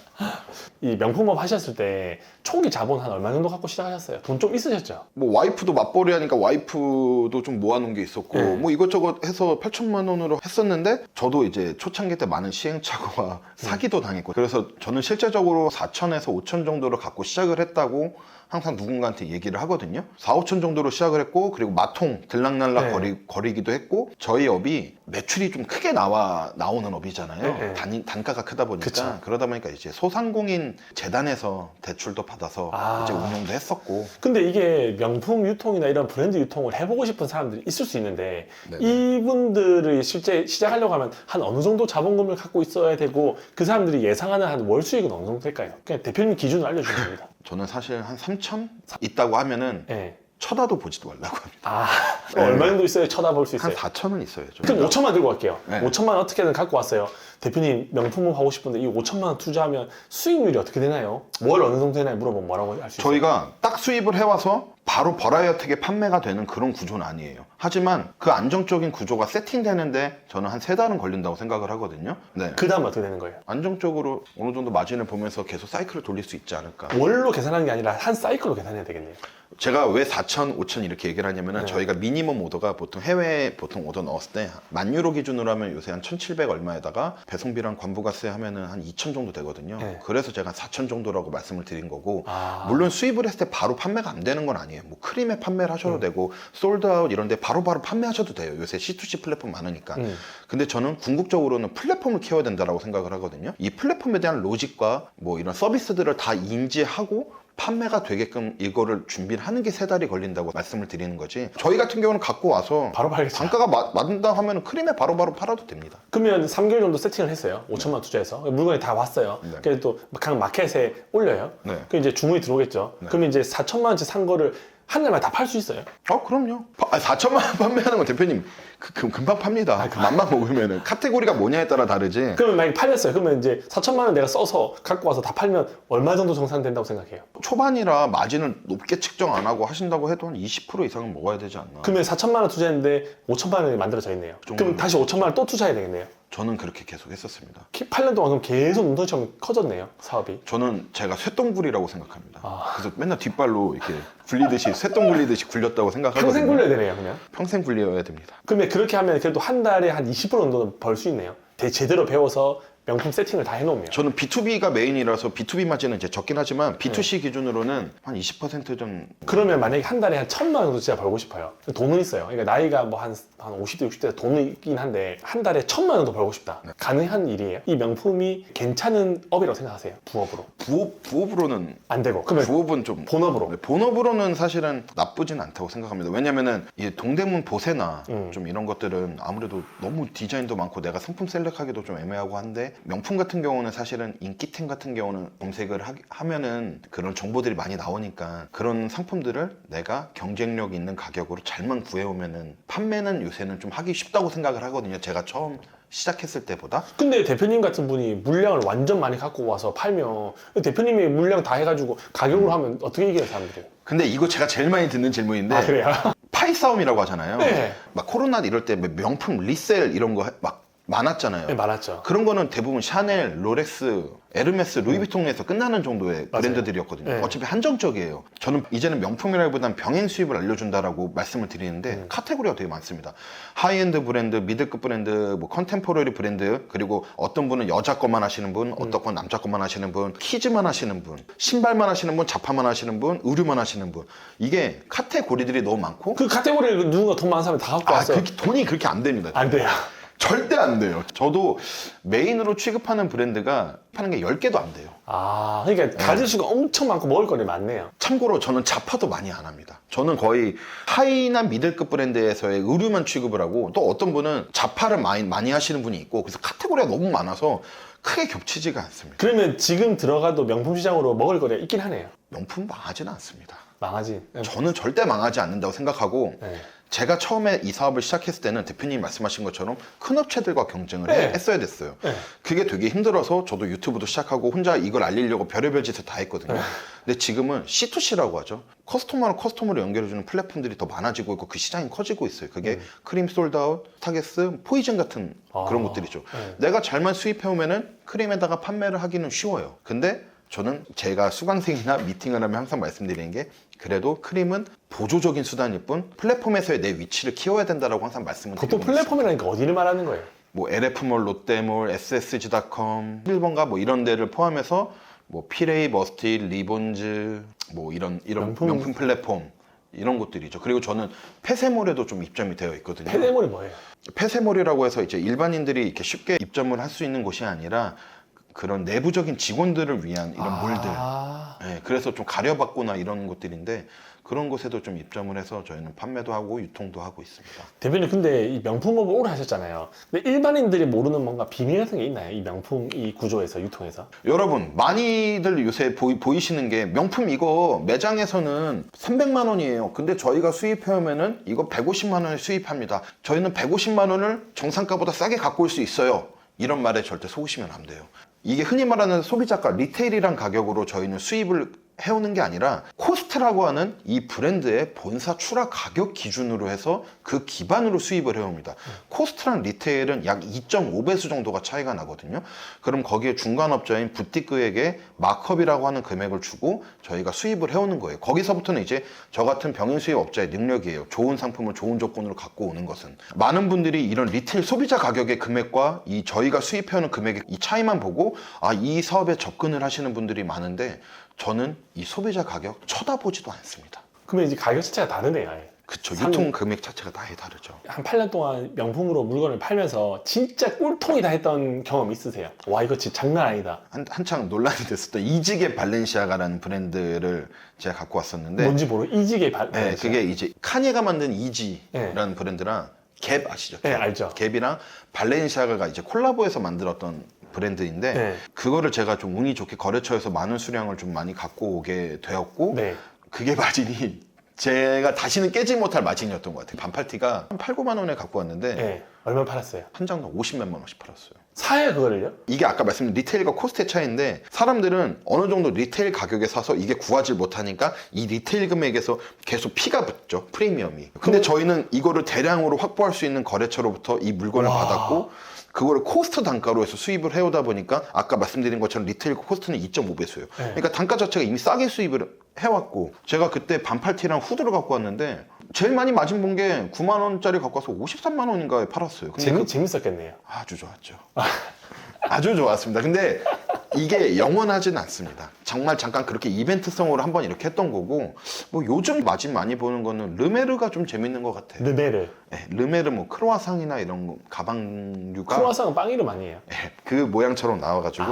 Speaker 2: 이 명품업 하셨을 때 초기 자본 한 얼마 정도 갖고 시작하셨어요? 돈 좀 있으셨죠?
Speaker 1: 뭐 와이프도 맞벌이 하니까 와이프도 좀 모아놓은 게 있었고,
Speaker 2: 네.
Speaker 1: 뭐 이것저것 해서 8천만 원으로 했었는데, 저도 이제 초창기 때 많은 시행착오와 사기도 당했고, 그래서 저는 실제적으로 4천에서 5천 정도를 갖고 시작을 했다고 항상 누군가한테 얘기를 하거든요. 4, 5천 정도로 시작을 했고 그리고 마통 들락날락 거리기도 했고 저희 업이 매출이 좀 크게 나오는 업이잖아요. 단가가 크다 보니까
Speaker 2: 그쵸.
Speaker 1: 그러다 보니까 이제 소상공인 재단에서 대출도 받아서 이제 운영도 했었고.
Speaker 2: 근데 이게 명품 유통이나 이런 브랜드 유통을 해보고 싶은 사람들이 있을 수 있는데
Speaker 1: 네네.
Speaker 2: 이분들이 실제 시작하려고 하면 한 어느 정도 자본금을 갖고 있어야 되고 그 사람들이 예상하는 한 월 수익은 어느 정도 될까요? 그냥 대표님 기준을 알려주면 됩니다.
Speaker 1: 저는 사실 한 3천 있다고 하면은
Speaker 2: 네.
Speaker 1: 쳐다도 보지도 말라고 합니다.
Speaker 2: 아, 얼마 정도 있어야 쳐다볼 수
Speaker 1: 한
Speaker 2: 있어요?
Speaker 1: 4천은 있어야죠.
Speaker 2: 그럼 5천만 들고 갈게요.
Speaker 1: 네.
Speaker 2: 5천만 원 어떻게든 갖고 왔어요. 대표님 명품을 하고 싶은데 이 5천만 원 투자하면 수익률이 어떻게 되나요? 월 어느 정도 되나요? 물어보면 뭐라고 할 수 있어요?
Speaker 1: 저희가 딱 수입을 해와서 바로 버라이어티하게 판매가 되는 그런 구조는 아니에요. 하지만 그 안정적인 구조가 세팅되는데 저는 한 3달은 걸린다고 생각을 하거든요. 네.
Speaker 2: 그 다음 어떻게 되는 거예요?
Speaker 1: 안정적으로 어느 정도 마진을 보면서 계속 사이클을 돌릴 수 있지 않을까.
Speaker 2: 월로 계산하는 게 아니라 한 사이클로 계산해야 되겠네요.
Speaker 1: 제가 왜 4천, 5천 이렇게 얘기를 하냐면은 저희가 미니멈 오더가 보통 해외에 보통 오더 넣었을 때 10,000유로 기준으로 하면 요새 한 1,700 얼마에다가 배송비랑 관부가세 하면은 한 2천 정도 되거든요.
Speaker 2: 네.
Speaker 1: 그래서 제가 4천 정도라고 말씀을 드린 거고
Speaker 2: 물론
Speaker 1: 물론 수입을 했을 때 바로 판매가 안 되는 건 아니에요. 뭐 크림에 판매를 하셔도 되고 솔드아웃 이런 데 바로바로 판매하셔도 돼요. 요새 C2C 플랫폼 많으니까. 근데 저는 궁극적으로는 플랫폼을 키워야 된다고 생각을 하거든요. 이 플랫폼에 대한 로직과 뭐 이런 서비스들을 다 인지하고 판매가 되게끔 이거를 준비를 하는 게 3달이 걸린다고 말씀을 드리는 거지. 저희 같은 경우는 갖고 와서
Speaker 2: 바로 팔겠죠.
Speaker 1: 단가가 맞는다 하면 크림에 바로바로 팔아도 됩니다.
Speaker 2: 그러면 3개월 정도 세팅을 했어요. 5천만 원 투자해서 물건이 다 왔어요.
Speaker 1: 네.
Speaker 2: 그래서 또 각 마켓에 올려요.
Speaker 1: 네.
Speaker 2: 그럼 이제 주문이 들어오겠죠.
Speaker 1: 네.
Speaker 2: 그러면 이제 4천만 원치 산 거를 한 달만 다 팔 수 있어요.
Speaker 1: 그럼요. 4천만 원 판매하는 건 대표님 금방 팝니다. 맘만 먹으면은 카테고리가 뭐냐에 따라 다르지.
Speaker 2: 그러면 만약에 팔렸어요. 그러면 이제 4천만 원 내가 써서 갖고 와서 다 팔면 얼마 정도 정산된다고 생각해요?
Speaker 1: 초반이라 마진을 높게 측정 안 하고 하신다고 해도 한 20% 이상은 먹어야 되지 않나.
Speaker 2: 그러면 4천만 원 투자했는데 5천만 원이 만들어져 있네요. 그럼 다시 5천만 원 또 투자해야 되겠네요.
Speaker 1: 저는 그렇게 계속 했었습니다.
Speaker 2: 8년 동안 그럼 계속 눈덩이처럼 커졌네요. 사업이.
Speaker 1: 저는 제가 쇳덩굴이라고 생각합니다. 그래서 맨날 뒷발로 이렇게 굴리듯이 쇳덩 굴리듯이 굴렸다고 생각하거든요.
Speaker 2: 평생 굴려야 되네요, 그냥.
Speaker 1: 평생 굴려야 됩니다.
Speaker 2: 그러면 그렇게 하면 그래도 한 달에 한 20% 정도는 벌 수 있네요. 제대로 배워서 명품 세팅을 다 해놓으면.
Speaker 1: 저는 B2B가 메인이라서 B2B 마진은 이제 적긴 하지만 B2C 기준으로는 한 20%
Speaker 2: 그러면 만약에 한 달에 한 1,000만 원 정도 진짜 벌고 싶어요. 돈은 있어요. 그러니까 나이가 뭐 한 50대, 60대 돈은 있긴 한데 한 달에 1,000만 원 정도 벌고 싶다. 가능한 일이에요? 이 명품이 괜찮은 업이라고 생각하세요? 부업으로?
Speaker 1: 부업으로는
Speaker 2: 안 되고. 그러면
Speaker 1: 부업은 좀
Speaker 2: 본업으로?
Speaker 1: 네, 본업으로는 사실은 나쁘진 않다고 생각합니다. 왜냐면은 이 동대문 보세나 좀 이런 것들은 아무래도 너무 디자인도 많고 내가 상품 셀렉하기도 좀 애매하고 한데 명품 같은 경우는 사실은 인기템 같은 경우는 검색을 하면은 그런 정보들이 많이 나오니까 그런 상품들을 내가 경쟁력 있는 가격으로 잘만 구해오면은 판매는 요새는 좀 하기 쉽다고 생각을 하거든요. 제가 처음 시작했을 때보다.
Speaker 2: 근데 대표님 같은 분이 물량을 완전 많이 갖고 와서 팔면 대표님이 물량 다 해가지고 가격으로 하면 어떻게 이겨요, 사람들이?
Speaker 1: 근데 이거 제가 제일 많이 듣는 질문인데
Speaker 2: 그래요?
Speaker 1: 파이 싸움이라고 하잖아요.
Speaker 2: 네.
Speaker 1: 막 코로나 이럴 때 명품 리셀 이런 거 막 많았잖아요.
Speaker 2: 네, 많았죠.
Speaker 1: 그런 거는 대부분 샤넬, 롤렉스, 에르메스, 루이비통에서 끝나는 정도의
Speaker 2: 맞아요.
Speaker 1: 브랜드들이었거든요.
Speaker 2: 네.
Speaker 1: 어차피 한정적이에요. 저는 이제는 명품이라기보단 병행 수입을 알려준다라고 말씀을 드리는데 카테고리가 되게 많습니다. 하이엔드 브랜드, 미들급 브랜드, 뭐 컨템포러리 브랜드, 그리고 어떤 분은 여자 것만 하시는 분, 어떤 건 남자 것만 하시는 분, 키즈만 하시는 분, 신발만 하시는 분, 자파만 하시는 분, 의류만 하시는 분. 이게 카테고리들이 너무 많고
Speaker 2: 그 카테고리를 누군가 돈 많은 사람이 다 갖고 왔어요.
Speaker 1: 돈이 그렇게 안 됩니다.
Speaker 2: 안 돼요.
Speaker 1: 절대 안 돼요. 저도 메인으로 취급하는 브랜드가 파는 게 10개도 안 돼요.
Speaker 2: 그러니까 가질 수가 엄청 많고 먹을 거리 많네요.
Speaker 1: 참고로 저는 자파도 많이 안 합니다. 저는 거의 하이나 미들급 브랜드에서의 의류만 취급을 하고 또 어떤 분은 자파를 많이 하시는 분이 있고 그래서 카테고리가 너무 많아서 크게 겹치지가 않습니다.
Speaker 2: 그러면 지금 들어가도 명품 시장으로 먹을 거리가 있긴 하네요.
Speaker 1: 명품 망하지는 않습니다.
Speaker 2: 망하지.
Speaker 1: 저는 절대 망하지 않는다고 생각하고
Speaker 2: 네.
Speaker 1: 제가 처음에 이 사업을 시작했을 때는 대표님이 말씀하신 것처럼 큰 업체들과 경쟁을
Speaker 2: 네.
Speaker 1: 했어야 됐어요.
Speaker 2: 네.
Speaker 1: 그게 되게 힘들어서 저도 유튜브도 시작하고 혼자 이걸 알리려고 별의별 짓을 다 했거든요.
Speaker 2: 네.
Speaker 1: 근데 지금은 C2C라고 하죠. 커스터머로 연결해주는 플랫폼들이 더 많아지고 있고 그 시장이 커지고 있어요. 그게 크림 솔드아웃, 타겟스, 포이즌 같은 그런 것들이죠.
Speaker 2: 네.
Speaker 1: 내가 잘만 수입해오면은 크림에다가 판매를 하기는 쉬워요. 근데 저는 제가 수강생이나 미팅을 하면 항상 말씀드리는 게 그래도 크림은 보조적인 수단일 뿐 플랫폼에서의 내 위치를 키워야 된다라고 항상 말씀을 드리고
Speaker 2: 보통 플랫폼이라니까 어디를 말하는 거예요?
Speaker 1: 뭐 LF몰, 롯데몰, SSG.com, 11번가 뭐 이런 데를 포함해서 뭐 피레이, 머스티, 리본즈 뭐 이런 명품 플랫폼 이런 것들이죠. 그리고 저는 폐쇄몰에도 좀 입점이 되어 있거든요.
Speaker 2: 폐쇄몰이 뭐예요?
Speaker 1: 폐쇄몰이라고 해서 이제 일반인들이 이렇게 쉽게 입점을 할 수 있는 곳이 아니라 그런 내부적인 직원들을 위한 이런 몰들. 네, 그래서 좀 가려받거나 이런 것들인데 그런 곳에도 좀 입점을 해서 저희는 판매도 하고 유통도 하고 있습니다.
Speaker 2: 대표님 근데 이 명품업을 오래 하셨잖아요. 근데 일반인들이 모르는 뭔가 비밀 같은 게 있나요? 이 명품 이 구조에서 유통에서?
Speaker 1: 여러분 많이들 요새 보이시는 게 명품 이거 매장에서는 300만 원이에요. 근데 저희가 수입해오면은 이거 150만 원에 수입합니다. 저희는 150만 원을 정상가보다 싸게 갖고 올 수 있어요. 이런 말에 절대 속으시면 안 돼요. 이게 흔히 말하는 소비자가 리테일이란 가격으로 저희는 수입을 해오는 게 아니라 코스트라고 하는 이 브랜드의 본사 출하 가격 기준으로 해서 그 기반으로 수입을 해옵니다. 코스트랑 리테일은 약 2.5배수 정도가 차이가 나거든요. 그럼 거기에 중간업자인 부티크에게 마크업이라고 하는 금액을 주고 저희가 수입을 해오는 거예요. 거기서부터는 이제 저 같은 병인 수입 업자의 능력이에요. 좋은 상품을 좋은 조건으로 갖고 오는 것은. 많은 분들이 이런 리테일 소비자 가격의 금액과 이 저희가 수입해오는 금액의 이 차이만 보고 이 사업에 접근을 하시는 분들이 많은데 저는 이 소비자 가격 쳐다보지도 않습니다.
Speaker 2: 그러면 이제 가격 자체가 다르네요. 아예.
Speaker 1: 그쵸. 유통 금액 자체가 아예 다르죠.
Speaker 2: 한 8년 동안 명품으로 물건을 팔면서 진짜 꿀통이다 했던 경험 있으세요? 와 이거 진짜 장난 아니다.
Speaker 1: 한창 논란이 됐었던 이지게 발렌시아가라는 브랜드를 제가 갖고 왔었는데
Speaker 2: 뭔지 모르 이지게
Speaker 1: 네, 그게 이제 카니가 만든 이지라는
Speaker 2: 네.
Speaker 1: 브랜드랑 갭 아시죠?
Speaker 2: 네, 알죠.
Speaker 1: 갭이랑 발렌시아가가 이제 콜라보해서 만들었던 브랜드인데
Speaker 2: 네.
Speaker 1: 그거를 제가 좀 운이 좋게 거래처에서 많은 수량을 좀 많이 갖고 오게 되었고
Speaker 2: 네.
Speaker 1: 그게 마진이 제가 다시는 깨지 못할 마진이었던 것 같아요. 반팔티가 한 8, 9만 원에 갖고 왔는데
Speaker 2: 네. 얼마 팔았어요?
Speaker 1: 한 장당 50몇만 원씩 팔았어요.
Speaker 2: 사요 그거를요?
Speaker 1: 이게 아까 말씀드린 리테일과 코스트의 차이인데 사람들은 어느 정도 리테일 가격에 사서 이게 구하지 못하니까 이 리테일 금액에서 계속 피가 붙죠. 프리미엄이. 근데 저희는 이거를 대량으로 확보할 수 있는 거래처로부터 이 물건을
Speaker 2: 와.
Speaker 1: 받았고 그거를 코스트 단가로 해서 수입을 해오다 보니까 아까 말씀드린 것처럼 리테일 코스트는 2.5배수예요. 그러니까 단가 자체가 이미 싸게 수입을 해왔고 제가 그때 반팔티랑 후드를 갖고 왔는데 제일 많이 마진 본 게 9만 원짜리 갖고 와서 53만 원인가에 팔았어요. 근데
Speaker 2: 재밌었겠네요.
Speaker 1: 아주 좋았죠. 아주 좋았습니다. 근데 이게 영원하진 않습니다. 정말 잠깐 그렇게 이벤트성으로 한번 이렇게 했던 거고 뭐 요즘 마진 많이 보는 거는 르메르가 좀 재밌는 것 같아요.
Speaker 2: 르메르.
Speaker 1: 네, 르메르 뭐 크로아상이나 이런 거, 가방류가
Speaker 2: 크로아상은 빵 이름 아니에요?
Speaker 1: 그 모양처럼 나와가지고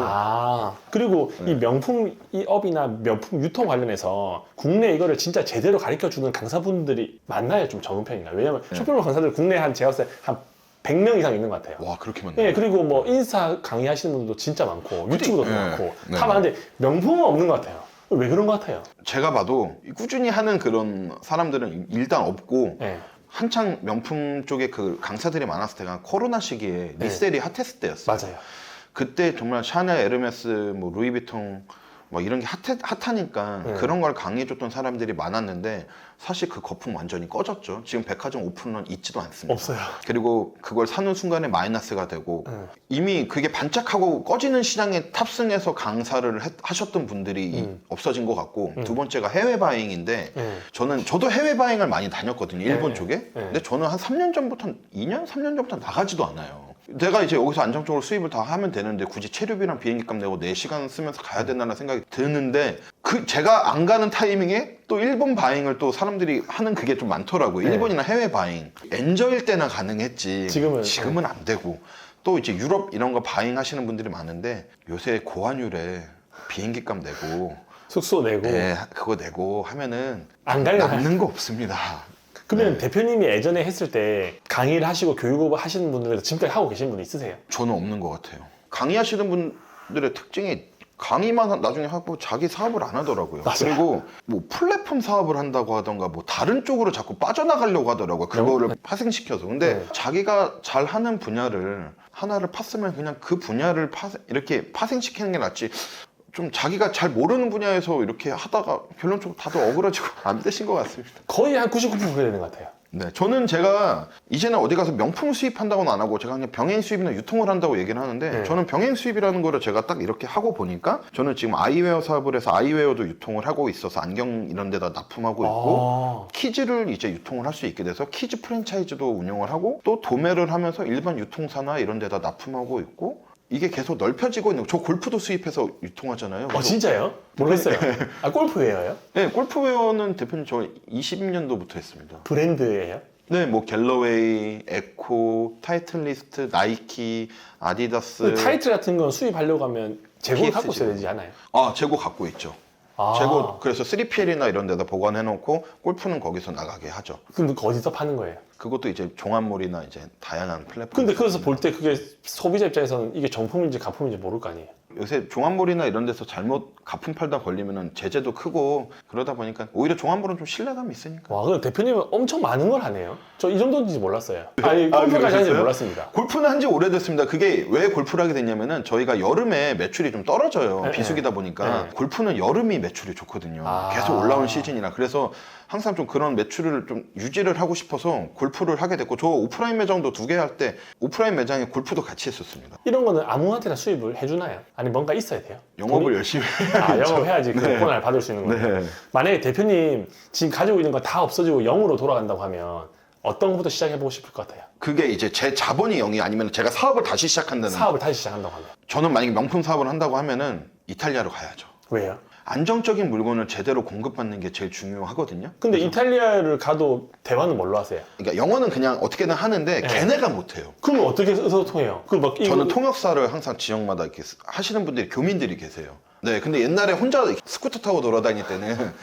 Speaker 2: 그리고 이 명품 이 업이나 명품 유통 관련해서 국내 이거를 진짜 제대로 가르쳐주는 강사분들이 많나요? 좀 적은 편인가요? 왜냐면 쇼핑몰 강사들 국내에 제가 봤을 때 한 100명 이상 있는 것 같아요.
Speaker 1: 와 그렇게 많네요.
Speaker 2: 네, 그리고 뭐 인스타 강의하시는 분들도 진짜 많고 유튜브도 많고
Speaker 1: 네.
Speaker 2: 다 많은데 명품은 없는 것 같아요. 왜 그런 것 같아요?
Speaker 1: 제가 봐도 꾸준히 하는 그런 사람들은 일단 없고
Speaker 2: 네.
Speaker 1: 한창 명품 쪽에 그 강사들이 많았을 때가 코로나 시기에 리셀이 핫했을 때였어요.
Speaker 2: 맞아요.
Speaker 1: 그때 정말 샤넬, 에르메스, 뭐 루이비통 뭐 이런 게 핫하니까 그런 걸 강의해줬던 사람들이 많았는데 사실 그 거품 완전히 꺼졌죠. 지금 백화점 오픈런 있지도 않습니다.
Speaker 2: 없어요.
Speaker 1: 그리고 그걸 사는 순간에 마이너스가 되고 이미 그게 반짝하고 꺼지는 시장에 탑승해서 강사를 하셨던 분들이 없어진 것 같고 두 번째가 해외 바잉인데 저도 해외 바잉을 많이 다녔거든요. 일본 쪽에. 근데 저는 한 3년 전부터 2년, 3년 전부터 나가지도 않아요. 내가 이제 여기서 안정적으로 수입을 다 하면 되는데 굳이 체류비랑 비행기값 내고 4시간 쓰면서 가야 된다는 생각이 드는데 제가 안 가는 타이밍에 또 일본 바잉을 또 사람들이 하는 그게 좀 많더라고요. 일본이나 해외 바잉. 엔저일 때나 가능했지. 지금은 안 되고. 또 이제 유럽 이런 거 바잉 하시는 분들이 많은데 요새 고환율에 비행기값 내고
Speaker 2: 숙소 내고
Speaker 1: 네, 그거 내고 하면은
Speaker 2: 안 가려고
Speaker 1: 남는 거 없습니다.
Speaker 2: 그러면 대표님이 예전에 했을 때 강의를 하시고 교육을 하시는 분들에서 지금까지 하고 계신 분 있으세요?
Speaker 1: 저는 없는 것 같아요. 강의하시는 분들의 특징이 강의만 나중에 하고 자기 사업을 안 하더라고요.
Speaker 2: 맞아요.
Speaker 1: 그리고 뭐 플랫폼 사업을 한다고 하던가 뭐 다른 쪽으로 자꾸 빠져나가려고 하더라고요. 그거를 파생시켜서. 근데 자기가 잘하는 분야를 하나를 팠으면 그냥 그 분야를 이렇게 파생시키는 게 낫지. 좀 자기가 잘 모르는 분야에서 이렇게 하다가 결론적으로 다들 억울해지고 안 되신 것 같습니다.
Speaker 2: 거의 한 99% 그래야 되는 것 같아요.
Speaker 1: 네, 저는 제가 이제는 어디 가서 명품 수입한다고는 안 하고 제가 그냥 병행 수입이나 유통을 한다고 얘기를 하는데 저는 병행 수입이라는 거를 제가 딱 이렇게 하고 보니까 저는 지금 아이웨어 사업을 해서 아이웨어도 유통을 하고 있어서 안경 이런 데다 납품하고 있고 키즈를 이제 유통을 할 수 있게 돼서 키즈 프랜차이즈도 운영을 하고 또 도매를 하면서 일반 유통사나 이런 데다 납품하고 있고 이게 계속 넓혀지고 있는 저 골프도 수입해서 유통하잖아요.
Speaker 2: 진짜요? 모르겠어요. 아, 골프웨어요?
Speaker 1: 네, 골프웨어는 대표님 저 20년도부터 했습니다.
Speaker 2: 브랜드예요?
Speaker 1: 네, 뭐 갤러웨이, 에코, 타이틀리스트, 나이키, 아디다스.
Speaker 2: 타이틀 같은 건 수입하려고 하면 재고를 갖고
Speaker 1: PSG.
Speaker 2: 있어야 되지 않아요?
Speaker 1: 아, 재고 갖고 있죠.
Speaker 2: 아.
Speaker 1: 재고 그래서 3PL이나 이런 데다 보관해 놓고 골프는 거기서 나가게 하죠.
Speaker 2: 그럼 어디서 파는 거예요?
Speaker 1: 그것도 이제 종합몰이나 이제 다양한 플랫폼.
Speaker 2: 근데 그래서 볼 때 그게 소비자 입장에서는 이게 정품인지 가품인지 모를 거 아니에요?
Speaker 1: 요새 종합몰이나 이런 데서 잘못 가품 팔다 걸리면은 제재도 크고 그러다 보니까 오히려 종합몰은 좀 신뢰감이 있으니까.
Speaker 2: 와, 그럼 대표님은 엄청 많은 걸 하네요. 저 이 정도인지 몰랐어요. 아니, 골프까지 하는지
Speaker 1: 그러셨어요?
Speaker 2: 몰랐습니다.
Speaker 1: 골프는 한지 오래됐습니다. 그게 왜 골프를 하게 됐냐면은 저희가 여름에 매출이 좀 떨어져요.
Speaker 2: 네,
Speaker 1: 비수기다 보니까.
Speaker 2: 네.
Speaker 1: 골프는 여름이 매출이 좋거든요.
Speaker 2: 아.
Speaker 1: 계속 올라오는 시즌이라. 그래서 항상 좀 그런 매출을 좀 유지를 하고 싶어서 골프를 하게 됐고, 저 오프라인 매장도 2개 할 때 오프라인 매장에 골프도 같이 했었습니다.
Speaker 2: 이런 거는 아무한테나 수입을 해주나요? 아니, 뭔가 있어야 돼요?
Speaker 1: 영업을
Speaker 2: 돈이?
Speaker 1: 열심히
Speaker 2: 아, 영업해야지 그
Speaker 1: 네.
Speaker 2: 쿠폰을 받을 수 있는 거예요.
Speaker 1: 네.
Speaker 2: 만약에 대표님 지금 가지고 있는 거 다 없어지고 0으로 돌아간다고 하면 어떤 것부터 시작해보고 싶을 것 같아요?
Speaker 1: 그게 이제 제 자본이 0이 아니면 제가 사업을 다시 시작한다는.
Speaker 2: 사업을 다시 시작한다고 하면.
Speaker 1: 저는 만약에 명품 사업을 한다고 하면은 이탈리아로 가야죠.
Speaker 2: 왜요?
Speaker 1: 안정적인 물건을 제대로 공급받는 게 제일 중요하거든요.
Speaker 2: 근데 이탈리아를 가도 대화는 뭘로 하세요?
Speaker 1: 그러니까 영어는 그냥 어떻게든 하는데
Speaker 2: 네.
Speaker 1: 걔네가 못해요.
Speaker 2: 그럼 어떻게 소통해요? 그막
Speaker 1: 저는 통역사를 항상 지역마다 이렇게 하시는 분들이 교민들이 계세요. 네, 근데 옛날에 혼자 스쿠터 타고 돌아다닐 때는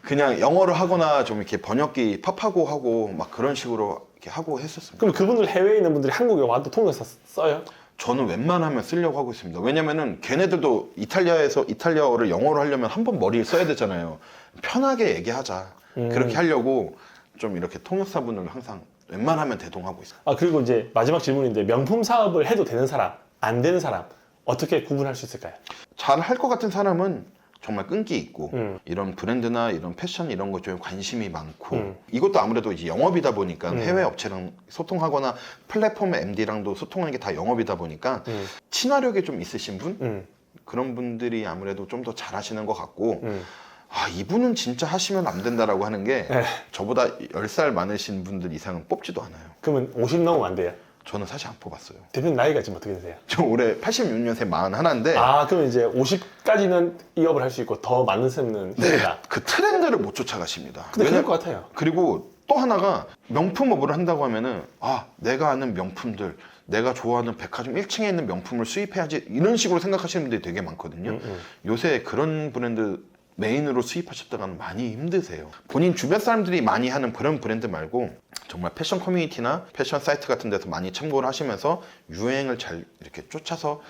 Speaker 1: 그냥 영어를 하거나 좀 이렇게 번역기 팝하고 하고 막 그런 식으로 이렇게 하고 했었습니다.
Speaker 2: 그럼 그분들 해외에 있는 분들이 한국에 와도 통역사 써요?
Speaker 1: 저는 웬만하면 쓰려고 하고 있습니다. 왜냐면은 걔네들도 이탈리아에서 이탈리아어를 영어로 하려면 한 번 머리를 써야 되잖아요. 편하게 얘기하자. 그렇게 하려고 좀 이렇게 통역사분을 항상 웬만하면 대동하고 있어요.
Speaker 2: 아, 그리고 이제 마지막 질문인데 명품 사업을 해도 되는 사람, 안 되는 사람 어떻게 구분할 수 있을까요?
Speaker 1: 잘 할 것 같은 사람은 정말 끈기 있고
Speaker 2: 음.
Speaker 1: 이런 브랜드나 이런 패션 이런 것 좀 관심이 많고 이것도 아무래도 이제 영업이다 보니까
Speaker 2: 음.
Speaker 1: 해외 업체랑 소통하거나 플랫폼 MD랑도 소통하는 게 다 영업이다 보니까
Speaker 2: 음.
Speaker 1: 친화력이 좀 있으신 분
Speaker 2: 음.
Speaker 1: 그런 분들이 아무래도 좀 더 잘하시는 것 같고
Speaker 2: 음.
Speaker 1: 아 이분은 진짜 하시면 안 된다라고 하는 게
Speaker 2: 네.
Speaker 1: 저보다 10살 많으신 분들 이상은 뽑지도 않아요.
Speaker 2: 그러면 50 넘으면 안 돼요?
Speaker 1: 저는 사실 안 뽑았어요.
Speaker 2: 대표님 나이가 지금 어떻게 되세요?
Speaker 1: 저 올해 86년생 41인데
Speaker 2: 아, 그럼 이제 50까지는 이업을 할 수 있고 더 많은 셈은 힘들다.
Speaker 1: 그 트렌드를 못 쫓아가십니다.
Speaker 2: 근데 그럴 것 같아요.
Speaker 1: 그리고 또 하나가 명품업을 한다고 하면은 아 내가 아는 명품들 내가 좋아하는 백화점 1층에 있는 명품을 수입해야지 이런 식으로 생각하시는 분들이 되게 많거든요. 요새 그런 브랜드 메인으로 수입하셨다가는 많이 힘드세요. 본인 주변 사람들이 많이 하는 그런 브랜드 말고 정말 패션 커뮤니티나 패션 사이트 같은 데서 많이 참고를 하시면서 유행을 잘 이렇게 쫓아서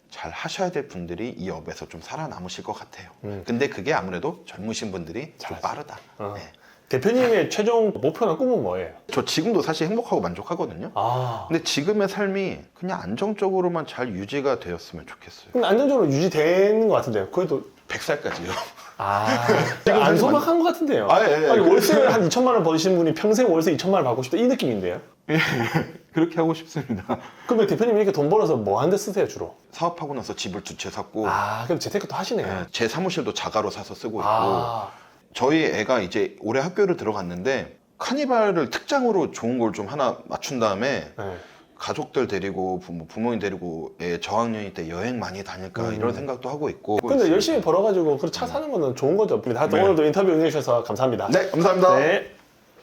Speaker 1: 잘 하셔야 될 분들이 이 업에서 좀 살아남으실 것 같아요. 근데 그게 아무래도 젊으신 분들이 좀 빠르다.
Speaker 2: 어.
Speaker 1: 네.
Speaker 2: 대표님의 최종 목표나 꿈은 뭐예요?
Speaker 1: 저 지금도 사실 행복하고 만족하거든요.
Speaker 2: 아,
Speaker 1: 근데 지금의 삶이 그냥 안정적으로만 잘 유지가 되었으면 좋겠어요.
Speaker 2: 근데 안정적으로 유지되는 것 같은데요. 그래도
Speaker 1: 100살까지요.
Speaker 2: 아, 안 소박한 것 같은데요.
Speaker 1: 아, 예, 예.
Speaker 2: 아니, 월세를 한 2천만 원 버시는 분이 평생 월세 2천만 원 받고 싶다 이 느낌인데요.
Speaker 1: 그렇게 하고 싶습니다.
Speaker 2: 그러면 대표님 이렇게 돈 벌어서 뭐 하는 데 쓰세요 주로?
Speaker 1: 사업하고 나서 집을 2채 샀고
Speaker 2: 아, 그럼 재테크 또 하시네요.
Speaker 1: 네, 제 사무실도 자가로 사서 쓰고 있고
Speaker 2: 아,
Speaker 1: 저희 애가 이제 올해 학교를 들어갔는데 카니발을 특장으로 좋은 걸 좀 하나 맞춘 다음에
Speaker 2: 네.
Speaker 1: 가족들 데리고 부모님 데리고 애 저학년이 때 여행 많이 다닐까 이런 생각도 하고 있고
Speaker 2: 근데 열심히 벌어가지고 그 차 사는 거는 좋은 거죠.
Speaker 1: 네.
Speaker 2: 오늘도 인터뷰 응해주셔서 감사합니다.
Speaker 1: 네 감사합니다.
Speaker 2: 네.